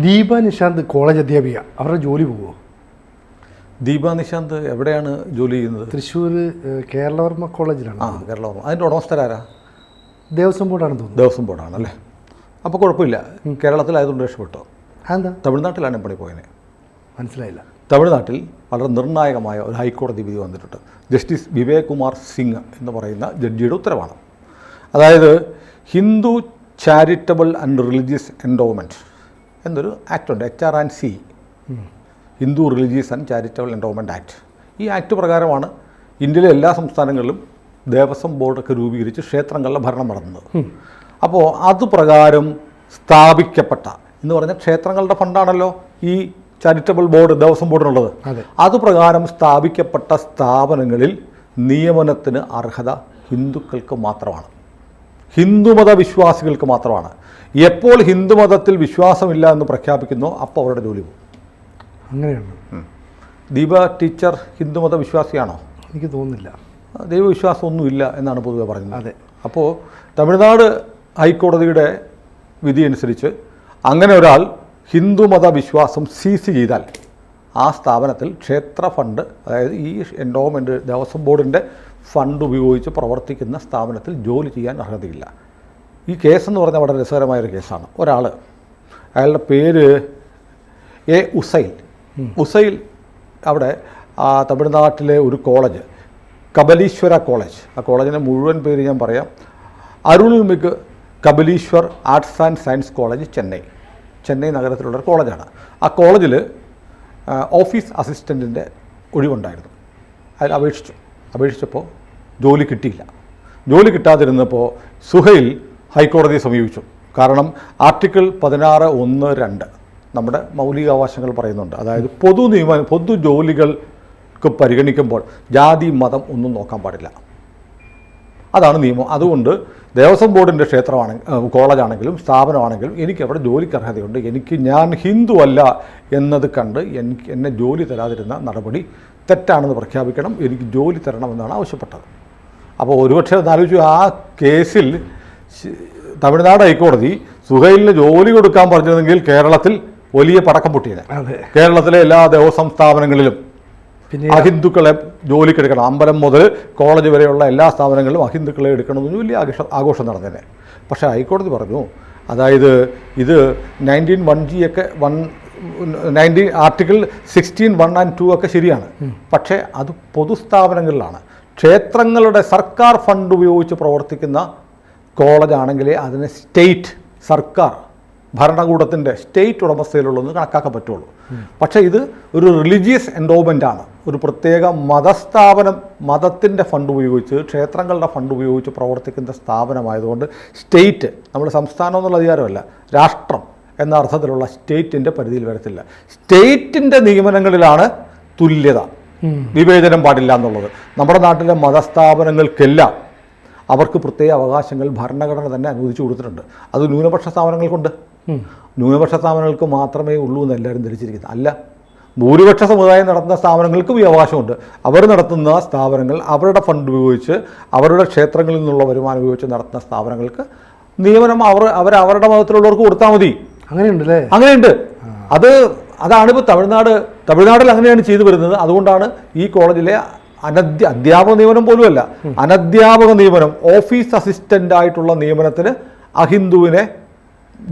Deepa Nishanth college അധ്യാപിക, അവരുടെ ജോലി പോകുമോ? ദീപ നിശാന്ത് എവിടെയാണ് ജോലി ചെയ്യുന്നത്? തൃശ്ശൂർ കേരളവർമ്മ കോളേജിലാണ്. കേരളവർമ്മ. അതിൻ്റെ ഉടമസ്ഥരാരാ? ദേവസ്വം ബോർഡാണെന്ന് തോന്നുന്നു. ദേവസ്വം ബോർഡാണല്ലേ. അപ്പോൾ കുഴപ്പമില്ല, കേരളത്തിലായതുകൊണ്ട് രക്ഷപ്പെട്ടോ. എന്താ? തമിഴ്നാട്ടിലാണ് പണി പോയതിനെ. മനസ്സിലായില്ല. തമിഴ്നാട്ടിൽ വളരെ നിർണായകമായ ഒരു ഹൈക്കോടതി വിധി വന്നിട്ടുണ്ട്. ജസ്റ്റിസ് വിവേക് കുമാർ സിംഗ് എന്ന് പറയുന്ന ജഡ്ജിയുടെ ഉത്തരവാണ്. അതായത് Hindu charitable and religious endowment എന്നൊരു ആക്ടുണ്ട്, HRC, Hindu religious and charitable endowment act. ഈ ആക്ട് പ്രകാരമാണ് ഇന്ത്യയിലെ എല്ലാ സംസ്ഥാനങ്ങളിലും ദേവസ്വം ബോർഡൊക്കെ രൂപീകരിച്ച് ക്ഷേത്രങ്ങളുടെ ഭരണം നടന്നത്. അപ്പോൾ അതുപ്രകാരം സ്ഥാപിക്കപ്പെട്ട എന്ന് പറഞ്ഞാൽ ക്ഷേത്രങ്ങളുടെ ഫണ്ടാണല്ലോ ഈ ചാരിറ്റബിൾ ബോർഡ്, ദേവസ്വം ബോർഡിനുള്ളത്. അതുപ്രകാരം സ്ഥാപിക്കപ്പെട്ട സ്ഥാപനങ്ങളിൽ നിയമനത്തിന് അർഹത ഹിന്ദുക്കൾക്ക് മാത്രമാണ്, ഹിന്ദുമത വിശ്വാസികൾക്ക് മാത്രമാണ്. എപ്പോൾ ഹിന്ദുമതത്തിൽ വിശ്വാസമില്ല എന്ന് പ്രഖ്യാപിക്കുന്നോ അപ്പോൾ അവരുടെ ജോലി പോകും. അങ്ങനെയാണ്. ദീപ ടീച്ചർ ഹിന്ദുമത വിശ്വാസിയാണോ? എനിക്ക് തോന്നുന്നില്ല. ദൈവവിശ്വാസമൊന്നുമില്ല എന്നാണ് പൊതുവെ പറയുന്നത്. അതെ. അപ്പോൾ തമിഴ്നാട് ഹൈക്കോടതിയുടെ വിധി അനുസരിച്ച് അങ്ങനെ ഒരാൾ ഹിന്ദുമത വിശ്വാസം സീസ് ചെയ്താൽ ആ സ്ഥാപനത്തിൽ ക്ഷേത്ര ഫണ്ട്, അതായത് ഈ എൻഡോവ്മെൻറ്റ് ദേവസ്വം ബോർഡിൻ്റെ ഫണ്ട് ഉപയോഗിച്ച് പ്രവർത്തിക്കുന്ന സ്ഥാപനത്തിൽ ജോലി ചെയ്യാൻ അർഹതയില്ല. ഈ കേസെന്ന് പറഞ്ഞാൽ വളരെ രസകരമായൊരു കേസാണ്. ഒരാൾ, അയാളുടെ പേര് ഉസൈൽ, അവിടെ തമിഴ്നാട്ടിലെ ഒരു കോളേജ്, കബലീശ്വര കോളേജ്, ആ കോളേജിൻ്റെ മുഴുവൻ പേര് ഞാൻ പറയാം, Arulmigu Kapaleeswarar arts and science college, Chennai നഗരത്തിലുള്ളൊരു കോളേജാണ്. ആ കോളേജിൽ ഓഫീസ് അസിസ്റ്റൻറ്റിൻ്റെ ഒഴിവുണ്ടായിരുന്നു. അതിൽ അപേക്ഷിച്ചപ്പോൾ ജോലി കിട്ടിയില്ല. ജോലി കിട്ടാതിരുന്നപ്പോൾ സുഹൈൽ ഹൈക്കോടതിയെ സമീപിച്ചു. കാരണം ആർട്ടിക്കിൾ 16(1)(2) നമ്മുടെ മൗലികാവകാശങ്ങൾ പറയുന്നുണ്ട്. അതായത് പൊതു ജോലികൾക്ക് പരിഗണിക്കുമ്പോൾ ജാതി മതം ഒന്നും നോക്കാൻ പാടില്ല, അതാണ് നിയമം. അതുകൊണ്ട് ദേവസ്വം ബോർഡിൻ്റെ കോളേജാണെങ്കിലും സ്ഥാപനമാണെങ്കിലും എനിക്ക് അവിടെ ജോലിക്ക് അർഹതയുണ്ട്. ഞാൻ ഹിന്ദു അല്ല എന്നത് കണ്ട് എന്നെ ജോലി തരാതിരുന്ന നടപടി തെറ്റാണെന്ന് പ്രഖ്യാപിക്കണം, എനിക്ക് ജോലി തരണമെന്നാണ് ആവശ്യപ്പെട്ടത്. അപ്പോൾ ഒരുപക്ഷെ ഒന്നാലോചിച്ചു, ആ കേസിൽ തമിഴ്നാട് ഹൈക്കോടതി സുഹൈലിന് ജോലി കൊടുക്കാൻ പറഞ്ഞതെങ്കിൽ കേരളത്തിൽ വലിയ പടക്കം പൊട്ടിയത്. കേരളത്തിലെ എല്ലാ ദേവസ്വം സ്ഥാപനങ്ങളിലും അഹിന്ദുക്കളെ ജോലിക്കെടുക്കണം, അമ്പലം മുതൽ കോളേജ് വരെയുള്ള എല്ലാ സ്ഥാപനങ്ങളിലും അഹിന്ദുക്കളെ എടുക്കണമെന്ന് വലിയ ആഘോഷം നടന്നേനെ. പക്ഷേ ഹൈക്കോടതി പറഞ്ഞു, അതായത് ഇത് 19(1)(g) ഒക്കെ ആർട്ടിക്കിൾ 16(1) and 2 ഒക്കെ ശരിയാണ്. പക്ഷേ അത് പൊതുസ്ഥാപനങ്ങളിലാണ്, ക്ഷേത്രങ്ങളുടെ സർക്കാർ ഫണ്ട് ഉപയോഗിച്ച് പ്രവർത്തിക്കുന്ന കോളേജാണെങ്കിലേ അതിനെ സർക്കാർ ഭരണകൂടത്തിൻ്റെ സ്റ്റേറ്റ് ഉടമസ്ഥയിലുള്ളതെന്ന് കണക്കാക്കാൻ പറ്റുള്ളൂ. പക്ഷേ ഇത് ഒരു റിലീജിയസ് എൻഡോവ്മെൻ്റ് ആണ്, ഒരു പ്രത്യേക മതസ്ഥാപനം, മതത്തിൻ്റെ ഫണ്ട് ഉപയോഗിച്ച്, ക്ഷേത്രങ്ങളുടെ ഫണ്ട് ഉപയോഗിച്ച് പ്രവർത്തിക്കുന്ന സ്ഥാപനമായതുകൊണ്ട് സ്റ്റേറ്റ്, നമ്മുടെ സംസ്ഥാനം എന്നുള്ള അധികാരമല്ല, രാഷ്ട്രം എന്ന അർത്ഥത്തിലുള്ള സ്റ്റേറ്റിൻ്റെ പരിധിയിൽ വരത്തില്ല. സ്റ്റേറ്റിൻ്റെ നിയമനങ്ങളിലാണ് തുല്യത, വിവേചനം പാടില്ല എന്നുള്ളത്. നമ്മുടെ നാട്ടിലെ മതസ്ഥാപനങ്ങൾക്കെല്ലാം അവർക്ക് പ്രത്യേക അവകാശങ്ങൾ ഭരണഘടന തന്നെ അനുവദിച്ചു കൊടുത്തിട്ടുണ്ട്. അത് ന്യൂനപക്ഷ സ്ഥാപനങ്ങൾക്കുണ്ട്. ന്യൂനപക്ഷ സ്ഥാപനങ്ങൾക്ക് മാത്രമേ ഉള്ളൂ എന്ന് എല്ലാവരും ധരിച്ചിരിക്കുന്നത് അല്ല. ഭൂരിപക്ഷ സമുദായം നടത്തുന്ന സ്ഥാപനങ്ങൾക്കും ഈ അവകാശമുണ്ട്. അവർ നടത്തുന്ന സ്ഥാപനങ്ങൾ അവരുടെ ഫണ്ട് ഉപയോഗിച്ച്, അവരുടെ ക്ഷേത്രങ്ങളിൽ നിന്നുള്ള വരുമാനം ഉപയോഗിച്ച് നടത്തുന്ന സ്ഥാപനങ്ങൾക്ക് നിയമനം അവരുടെ മതത്തിലുള്ളവർക്ക് കൊടുത്താൽ മതി. അങ്ങനെയുണ്ടല്ലേ? അങ്ങനെയുണ്ട്. അതാണിപ്പോൾ തമിഴ്നാട്ടിൽ അങ്ങനെയാണ് ചെയ്തു വരുന്നത്. അതുകൊണ്ടാണ് ഈ കോളേജിലെ അധ്യാപക നിയമനം പോലുമല്ല, അനധ്യാപക നിയമനം, ഓഫീസ് അസിസ്റ്റൻ്റ് ആയിട്ടുള്ള നിയമനത്തിന് അഹിന്ദുവിനെ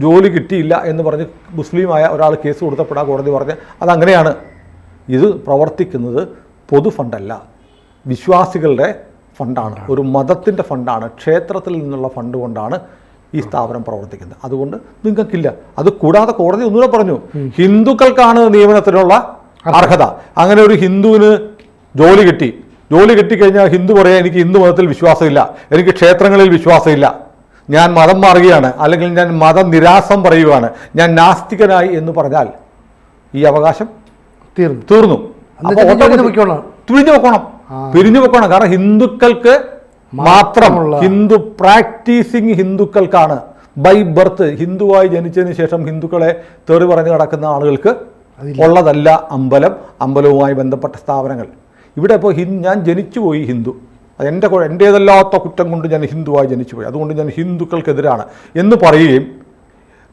ജോലി കിട്ടിയില്ല എന്ന് പറഞ്ഞ് മുസ്ലിമായ ഒരാൾ കേസ് കൊടുത്തപ്പോഴാണ് കോടതി പറഞ്ഞ് അതങ്ങനെയാണ്. ഇത് പ്രവർത്തിക്കുന്നത് പൊതു ഫണ്ടല്ല, വിശ്വാസികളുടെ ഫണ്ടാണ്, ഒരു മതത്തിൻ്റെ ഫണ്ടാണ്, ക്ഷേത്രത്തിൽ നിന്നുള്ള ഫണ്ട് കൊണ്ടാണ് ഈ സ്ഥാപനം പ്രവർത്തിക്കുന്നത്. അതുകൊണ്ട് നിങ്ങൾക്കില്ല. അത് കൂടാതെ കോടതി ഒന്നുകൂടെ പറഞ്ഞു, ഹിന്ദുക്കൾക്കാണ് നിയമനത്തിനുള്ള അർഹത. അങ്ങനെ ഒരു ഹിന്ദുവിന് ജോലി കിട്ടിക്കഴിഞ്ഞാൽ ഹിന്ദു പറയാൻ എനിക്ക് ഹിന്ദു മതത്തിൽ വിശ്വാസമില്ല, എനിക്ക് ക്ഷേത്രങ്ങളിൽ വിശ്വാസമില്ല, ഞാൻ മതം മാറുകയാണ്, അല്ലെങ്കിൽ ഞാൻ മതനിരാസം പറയുകയാണ്, ഞാൻ നാസ്തികനായി എന്ന് പറഞ്ഞാൽ ഈ അവകാശം തീർന്നു. പിരിഞ്ഞു വെക്കണം. കാരണം ഹിന്ദുക്കൾക്ക് മാത്രം, പ്രാക്ടീസിങ് ഹിന്ദുക്കൾക്കാണ്, ബൈ ബർത്ത് ഹിന്ദുവായി ജനിച്ചതിന് ശേഷം ഹിന്ദുക്കളെ തെറി പറഞ്ഞ് കിടക്കുന്ന ആളുകൾക്ക് ഉള്ളതല്ല അമ്പലവുമായി ബന്ധപ്പെട്ട സ്ഥാപനങ്ങൾ. ഇവിടെ ഇപ്പോൾ ഞാൻ ജനിച്ചുപോയി ഹിന്ദു, എൻ്റേതല്ലാത്ത കുറ്റം കൊണ്ട് ഞാൻ ഹിന്ദുവായി ജനിച്ചുപോയി, അതുകൊണ്ട് ഞാൻ ഹിന്ദുക്കൾക്കെതിരാണ് എന്ന് പറയുകയും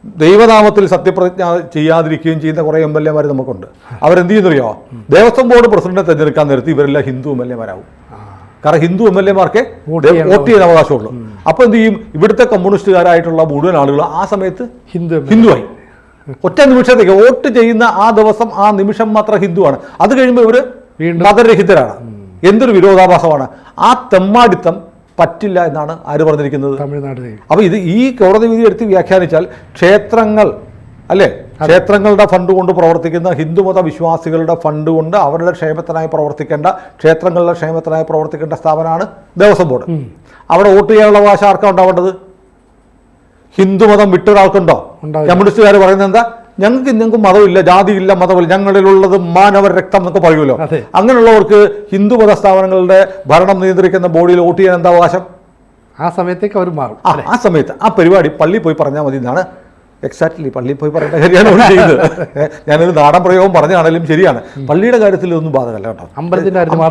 ദൈവനാമത്തിൽ സത്യപ്രതിജ്ഞ ചെയ്യാതിരിക്കുകയും ചെയ്യുന്ന കുറേ MLA മാർ നമുക്കുണ്ട്. അവരെന്ത് ചെയ്യുന്നറിയോ? ദേവസ്വം ബോർഡ് പ്രസിഡന്റിനെ തിരഞ്ഞെടുക്കാൻ നേരത്തെ ഇവരെല്ലാം ഹിന്ദു MLA മാരാവും. കാരണം ഹിന്ദു MLA മാർക്ക് വോട്ട് ചെയ്യാൻ അവകാശമുള്ളൂ. അപ്പോൾ എന്ത് ചെയ്യും? ഇവിടുത്തെ കമ്മ്യൂണിസ്റ്റുകാരായിട്ടുള്ള മുഴുവൻ ആളുകൾ ആ സമയത്ത് ഹിന്ദുവായി. ഒറ്റ നിമിഷത്തേക്ക് വോട്ട് ചെയ്യുന്ന ആ ദിവസം ആ നിമിഷം മാത്രം ഹിന്ദുവാണ്. അത് കഴിയുമ്പോൾ ഇവർ മതരഹിതരാണ്. എന്തൊരു വിരോധാഭാസമാണ്! ആ തെമ്മാടിത്തം പറ്റില്ല എന്നാണ് ആര് പറഞ്ഞിരിക്കുന്നത്? തമിഴ്നാട്. അപ്പോൾ ഈ കോടതി വിധി എടുത്ത് വ്യാഖ്യാനിച്ചാൽ ക്ഷേത്രങ്ങൾ അല്ലേ, ക്ഷേത്രങ്ങളുടെ ഫണ്ട് കൊണ്ട് പ്രവർത്തിക്കുന്ന ഹിന്ദുമത വിശ്വാസികളുടെ ഫണ്ട് കൊണ്ട് അവരുടെ ക്ഷേമത്തിനായി പ്രവർത്തിക്കേണ്ട, ക്ഷേത്രങ്ങളുടെ ക്ഷേമത്തിനായി പ്രവർത്തിക്കേണ്ട സ്ഥാപനമാണ് ദേവസ്വം ബോർഡ്. അവിടെ വോട്ട് ചെയ്യാനുള്ള അവകാശം ആർക്കാണ് ഉണ്ടാവേണ്ടത്? ഹിന്ദുമതം വിട്ടൊരാൾക്കുണ്ടോ? കമ്മ്യൂണിസ്റ്റുകാർ പറയുന്നത് എന്താ? ഞങ്ങൾക്ക് മതമില്ല, ജാതിയില്ല, മതമില്ല, ഞങ്ങളിലുള്ളത് മാനവ രക്തം എന്നൊക്കെ പറയുമല്ലോ. അങ്ങനെയുള്ളവർക്ക് ഹിന്ദുമത സ്ഥാപനങ്ങളുടെ ഭരണം നിയന്ത്രിക്കുന്ന ബോഡിയിൽ വോട്ട് ചെയ്യാൻ എന്താ അവകാശം? ആ സമയത്തേക്ക് അവർ മാറും. ആ സമയത്ത് ആ പരിപാടി പള്ളിയിൽ പോയി പറഞ്ഞാൽ മതി എന്നാണ്. എക്സാക്ട്ലി പള്ളിയിൽ പോയി പറയേണ്ട കാര്യമാണ് അവർ ചെയ്യുന്നത്. ഞാനൊരു നാടൻ പ്രയോഗം പറഞ്ഞാണെങ്കിലും ശരിയാണ്. പള്ളിയുടെ കാര്യത്തിൽ ഇതൊന്നും ബാധകമല്ല കേട്ടോ.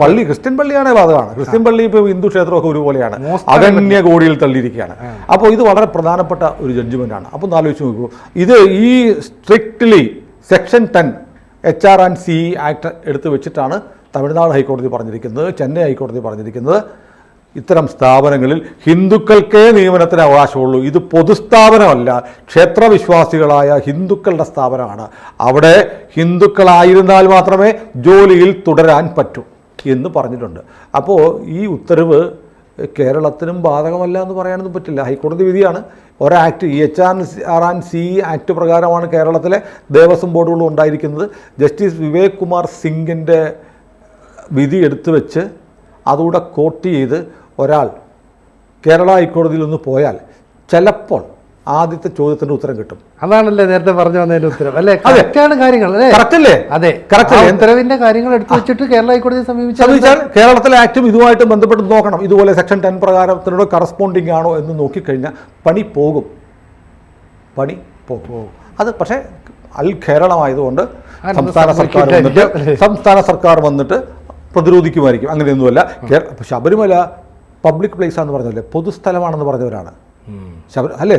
പള്ളി ക്രിസ്ത്യൻ പള്ളിയാണേ ബാധകമാണ്. ക്രിസ്ത്യൻ പള്ളി ഇപ്പോൾ ഹിന്ദു ക്ഷേത്രമൊക്കെ ഒരുപോലെയാണ്, അഗണ്യ കോടിയിൽ തള്ളിയിരിക്കുകയാണ്. അപ്പോൾ ഇത് വളരെ പ്രധാനപ്പെട്ട ഒരു ജഡ്ജ്മെൻ്റാണ്. അപ്പോൾ ഒന്ന് ആലോചിച്ച് നോക്കൂ, ഇത് ഈ സ്ട്രിക്റ്റ്ലി സെക്ഷൻ 10 HR&CE ആക്ട് എടുത്തു വെച്ചിട്ടാണ് തമിഴ്നാട് ഹൈക്കോടതി പറഞ്ഞിരിക്കുന്നത്, ചെന്നൈ ഹൈക്കോടതി പറഞ്ഞിരിക്കുന്നത് ഇത്തരം സ്ഥാപനങ്ങളിൽ ഹിന്ദുക്കൾക്കേ നിയമനത്തിന് അവകാശമുള്ളൂ. ഇത് പൊതുസ്ഥാപനമല്ല, ക്ഷേത്രവിശ്വാസികളായ ഹിന്ദുക്കളുടെ സ്ഥാപനമാണ്. അവിടെ ഹിന്ദുക്കളായിരുന്നാൽ മാത്രമേ ജോലിയിൽ തുടരാൻ പറ്റൂ എന്ന് പറഞ്ഞിട്ടുണ്ട്. അപ്പോൾ ഈ ഉത്തരവ് കേരളത്തിനും ബാധകമല്ല എന്ന് പറയാനൊന്നും പറ്റില്ല. ഹൈക്കോടതി വിധിയാണ്. ഒരാക്ട് HR&CE ആക്ട് പ്രകാരമാണ് കേരളത്തിലെ ദേവസ്വം ബോർഡുകളും ഉണ്ടായിരിക്കുന്നത്. ജസ്റ്റിസ് വിവേക് കുമാർ സിംഗിൻ്റെ വിധി എടുത്തു വെച്ച് അതുകൂടെ കോട്ട് ചെയ്ത് ഒരാൾ കേരള ഹൈക്കോടതിയിൽ ഒന്ന് പോയാൽ ചിലപ്പോൾ ആദ്യത്തെ ചോദ്യത്തിന്റെ ഉത്തരം കിട്ടും. അതാണല്ലേ നേരത്തെ പറഞ്ഞു വന്നതിന്റെ ഉത്തരം അല്ലേ? കറക്റ്റാണ് കാര്യങ്ങൾ അല്ലേ? കറക്റ്റല്ലേ? അതെ, ഉത്തരവിന്റെ കാര്യങ്ങൾ എടുത്തു വെച്ചിട്ട് കേരള ഹൈക്കോടതിയെ സമീപിച്ചാൽ കേരളത്തിലെ ആക്ടും ഇതുമായിട്ട് ബന്ധപ്പെട്ട് നോക്കണം. ഇതുപോലെ സെക്ഷൻ 10 പ്രകാരത്തിനോട് കറസ്പോണ്ടിങ് ആണോ എന്ന് നോക്കിക്കഴിഞ്ഞാൽ പണി പോകും. അത് പക്ഷേ കേരളമായതുകൊണ്ട് സംസ്ഥാന സർക്കാർ വന്നിട്ട് പ്രതിരോധിക്കുമായിരിക്കും. അങ്ങനെയൊന്നുമല്ല. ശബരിമല പബ്ലിക് പ്ലേസ് ആണെന്ന് പറഞ്ഞല്ലേ, പൊതുസ്ഥലമാണെന്ന് പറഞ്ഞവരാണ് അല്ലേ?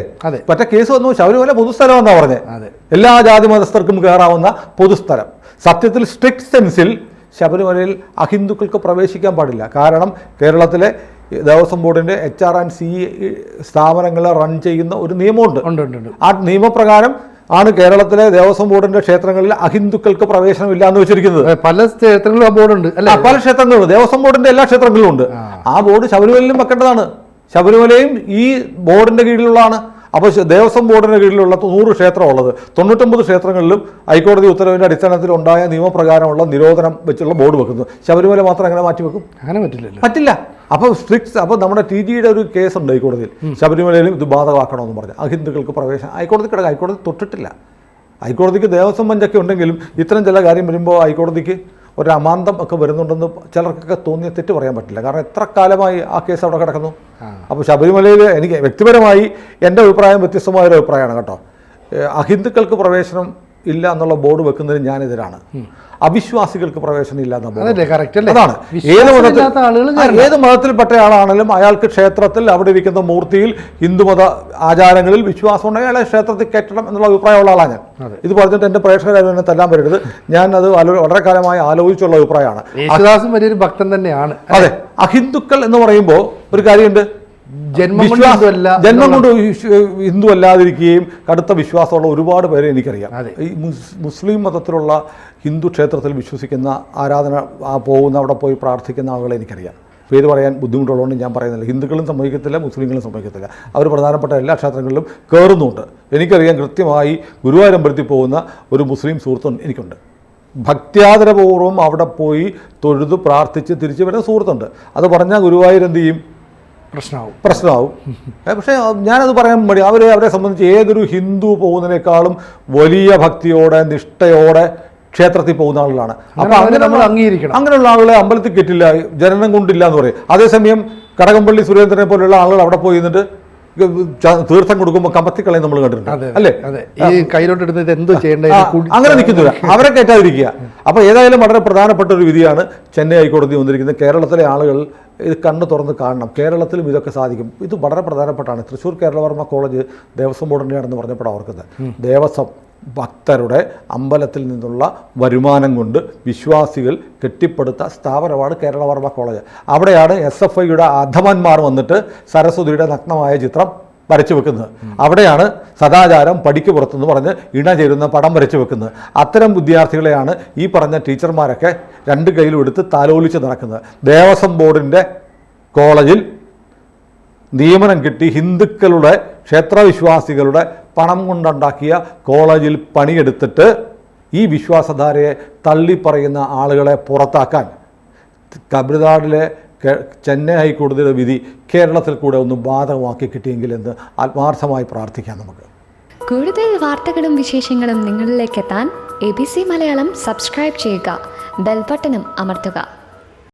മറ്റേ കേസ് വന്നു ശബരിമല പൊതുസ്ഥലമെന്നാണ് പറഞ്ഞത്. എല്ലാ ജാതി മതസ്ഥർക്കും കയറാവുന്ന പൊതുസ്ഥലം. സത്യത്തിൽ സ്ട്രിക്റ്റ് സെൻസിൽ ശബരിമലയിൽ അഹിന്ദുക്കൾക്ക് പ്രവേശിക്കാൻ പാടില്ല. കാരണം കേരളത്തിലെ ദേവസ്വം ബോർഡിൻ്റെ HR&CE സ്ഥാപനങ്ങളെ റൺ ചെയ്യുന്ന ഒരു നിയമമുണ്ട്. ആ നിയമപ്രകാരം ആണ് കേരളത്തിലെ ദേവസ്വം ബോർഡിന്റെ ക്ഷേത്രങ്ങളിൽ അഹിന്ദുക്കൾക്ക് പ്രവേശനമില്ല എന്ന് വെച്ചിരിക്കുന്നത്. പല ക്ഷേത്രങ്ങളിലും ആ ബോർഡുണ്ട് അല്ല? പല ക്ഷേത്രങ്ങളിലും, ദേവസ്വം ബോർഡിന്റെ എല്ലാ ക്ഷേത്രങ്ങളിലും ഉണ്ട്. ആ ബോർഡ് ശബരിമലയിലും വെക്കേണ്ടതാണ്. ശബരിമലയും ഈ ബോർഡിന്റെ കീഴിലുള്ളതാണ്. അപ്പോൾ ദേവസ്വം ബോർഡിന്റെ കീഴിലുള്ള 100 ക്ഷേത്രമുള്ളത് 99 ക്ഷേത്രങ്ങളിലും ഹൈക്കോടതി ഉത്തരവിന്റെ അടിസ്ഥാനത്തിൽ ഉണ്ടായ നിയമപ്രകാരമുള്ള നിരോധനം വെച്ചുള്ള ബോർഡ് വെക്കുന്നു. ശബരിമല മാത്രം എങ്ങനെ മാറ്റിവെക്കും? അങ്ങനെ പറ്റില്ല. അപ്പോൾ അപ്പോൾ നമ്മുടെ TGയുടെ ഒരു കേസുണ്ട് ഹൈക്കോടതിയിൽ, ശബരിമലയിലും ഇത് ബാധകമാക്കണമെന്ന് പറഞ്ഞ് അഹിന്ദുക്കൾക്ക് പ്രവേശനം. ഹൈക്കോടതി തൊട്ടിട്ടില്ല. ഹൈക്കോടതിക്ക് ദേവസ്വം ബെഞ്ചൊക്കെ ഉണ്ടെങ്കിലും ഇത്തരം ചില കാര്യം വരുമ്പോൾ ഹൈക്കോടതിക്ക് ഒരു അമാന്തം ഒക്കെ വരുന്നുണ്ടെന്ന് ചിലർക്കൊക്കെ തോന്നിയ തെറ്റ് പറയാൻ പറ്റില്ല. കാരണം എത്ര കാലമായി ആ കേസ് അവിടെ കിടക്കുന്നു. അപ്പോൾ ശബരിമലയിൽ എനിക്ക് വ്യക്തിപരമായി എൻ്റെ അഭിപ്രായം വ്യത്യസ്തമായൊരു അഭിപ്രായമാണ് കേട്ടോ. അഹിന്ദുക്കൾക്ക് പ്രവേശനം ഇല്ല എന്നുള്ള ബോർഡ് വെക്കുന്നതിന് ഞാനെതിരാണ്. അവിശ്വാസികൾക്ക് പ്രവേശനം ഇല്ല എന്ന ബോർഡ്. അതാണ് ഏത് മതത്തിൽപ്പെട്ട ആളാണെങ്കിലും അയാൾക്ക് ക്ഷേത്രത്തിൽ അവിടെ ഇരിക്കുന്ന മൂർത്തിയിൽ ഹിന്ദുമത ആചാരങ്ങളിൽ വിശ്വാസം ഉണ്ടെങ്കിൽ അയാളെ ക്ഷേത്രത്തിൽ കയറ്റണം എന്നുള്ള അഭിപ്രായമുള്ള ആളാണ് ഞാൻ. ഇത് പറഞ്ഞിട്ട് എൻ്റെ പ്രേക്ഷകരാരും എന്നെ തല്ലാൻ വരരുത്. ഞാൻ അത് വളരെ കാലമായി ആലോചിച്ചുള്ള അഭിപ്രായമാണ്. യേശുദാസും വലിയൊരു ഭക്തൻ തന്നെയാണ്. അതെ, അഹിന്ദുക്കൾ എന്ന് പറയുമ്പോൾ ഒരു കാര്യമുണ്ട്, ജന്മം കൊണ്ട് ഹിന്ദു അല്ലാതിരിക്കുകയും കടുത്ത വിശ്വാസമുള്ള ഒരുപാട് പേരെ എനിക്കറിയാം. ഈ മുസ്ലിം മതത്തിലുള്ള ഹിന്ദു ക്ഷേത്രത്തിൽ വിശ്വസിക്കുന്ന ആരാധന പോകുന്ന അവിടെ പോയി പ്രാർത്ഥിക്കുന്ന ആളുകളെ എനിക്കറിയാം. പേര് പറയാൻ ബുദ്ധിമുട്ടുള്ളതുകൊണ്ട് ഞാൻ പറയുന്നില്ല. ഹിന്ദുക്കളും സമ്മതിക്കത്തില്ല, മുസ്ലിങ്ങളും സമ്മതിക്കത്തില്ല. അവർ പ്രധാനപ്പെട്ട എല്ലാ ക്ഷേത്രങ്ങളിലും കയറുന്നുണ്ട്. എനിക്കറിയാം കൃത്യമായി ഗുരുവായൂരമ്പലത്തിൽ പോകുന്ന ഒരു മുസ്ലിം സുഹൃത്തുണ്ട് എനിക്കുണ്ട്. ഭക്ത്യാദരപൂർവ്വം അവിടെ പോയി തൊഴുത് പ്രാർത്ഥിച്ച് തിരിച്ചു വരുന്ന സുഹൃത്തുണ്ട്. അത് പറഞ്ഞാൽ ഗുരുവായൂർ എന്ത് ചെയ്യും? പ്രശ്നമാവും. പക്ഷേ ഞാനത് പറയാൻ മതി. അവരെ സംബന്ധിച്ച് ഏതൊരു ഹിന്ദു പോകുന്നതിനേക്കാളും വലിയ ഭക്തിയോടെ നിഷ്ഠയോടെ ക്ഷേത്രത്തിൽ പോകുന്ന ആളുകളാണ്. അപ്പോൾ അങ്ങനെയുള്ള ആളുകളെ അമ്പലത്തിൽ കെറ്റില്ല, ജനനം കൊണ്ടില്ല എന്ന് പറയും. അതേസമയം കടകംപള്ളി സുരേന്ദ്രനെ പോലെയുള്ള ആളുകൾ അവിടെ പോയി നിന്നിട്ട് തീർത്ഥം കൊടുക്കുമ്പോൾ കമത്തിക്കളയും നമ്മൾ കണ്ടിട്ടുണ്ട് അല്ലേ? അതെ, ഈ കയ്യിലോട്ടെടുത്ത് ഇത് എന്തോ ചെയ്യേണ്ടത് അങ്ങനെ നിൽക്കുന്നില്ല, അവരെ കയറ്റാതിരിക്കുക. അപ്പോൾ ഏതായാലും വളരെ പ്രധാനപ്പെട്ട ഒരു വിധിയാണ് ചെന്നൈ ഹൈക്കോടതി വന്നിരിക്കുന്നത്. കേരളത്തിലെ ആളുകൾ ഇത് കണ്ണ് തുറന്ന് കാണണം. കേരളത്തിലും ഇതൊക്കെ സാധിക്കും. ഇത് വളരെ പ്രധാനപ്പെട്ടാണ്. തൃശ്ശൂർ കേരളവർമ്മ കോളേജ് ദേവസ്വം ബോർഡിൻ്റെയാണെന്ന് പറഞ്ഞപ്പോൾ ഓർക്കുന്നത്. ദേവസ്വം ഭക്തരുടെ അമ്പലത്തിൽ നിന്നുള്ള വരുമാനം കൊണ്ട് വിശ്വാസികൾ കെട്ടിപ്പടുത്ത സ്ഥാപനമാണ് കേരളവർമ്മ കോളേജ്. അവിടെയാണ് SFIയുടെ അധമന്മാർ വന്നിട്ട് സരസ്വതിയുടെ നഗ്നമായ ചിത്രം വരച്ചു വെക്കുന്നത്. അവിടെയാണ് സദാചാരം പടിക്ക് പുറത്തെന്ന് പറഞ്ഞ് ഇണ ചേരുന്ന പടം വരച്ചു വെക്കുന്നത്. അത്തരം വിദ്യാർത്ഥികളെയാണ് ഈ പറഞ്ഞ ടീച്ചർമാരൊക്കെ രണ്ട് കയ്യിലും എടുത്ത് താലോലിച്ച് നടക്കുന്നത്. ദേവസ്വം ബോർഡിൻ്റെ കോളേജിൽ നിയമനം കിട്ടി ഹിന്ദുക്കളുടെ ക്ഷേത്രവിശ്വാസികളുടെ പണം കൊണ്ടുണ്ടാക്കിയ കോളേജിൽ പണിയെടുത്തിട്ട് ഈ വിശ്വാസധാരയെ തള്ളിപ്പറയുന്ന ആളുകളെ പുറത്താക്കാൻ തമിഴ്നാട്ടിലെ ചെന്നൈ ഹൈക്കോടതിയുടെ വിധി കേരളത്തിൽ കൂടെ ഒന്ന് ബാധകമാക്കി കിട്ടിയെങ്കിൽ എന്ന് ആത്മാർത്ഥമായി പ്രാർത്ഥിക്കാം നമുക്ക്. കൂടുതൽ വാർത്തകളും വിശേഷങ്ങളും നിങ്ങളിലേക്ക് എത്താൻ ABC മലയാളം സബ്സ്ക്രൈബ് ചെയ്യുക, ബെൽ ബട്ടണും അമർത്തുക.